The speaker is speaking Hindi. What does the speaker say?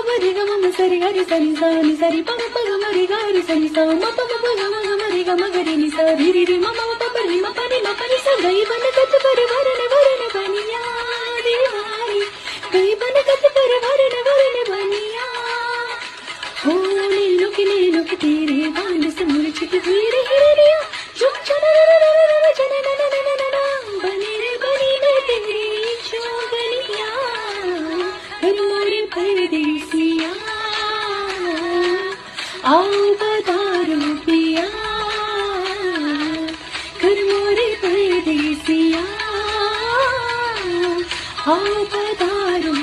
मरि ग म सरि ग रि सनि सा नि सरि प प ग मरि ग रि सनि सा म प प ग म मरि ग म ग रि नि सा रि रि रि म म प प रि म प नि म प नि सा गई बन गत पर वरन वरन बनिया दीवानी गई बन गत पर वरन वरन बनिया हो नीलो के तेरे बाल से मुरझी हुई रे हिरनिया चुप चना चना बनी रे बनी मैं तेरी चौगनिया कर मोरे परदेसिया आओ पधारो पिया कर मोरे परदेसिया आओ पधारो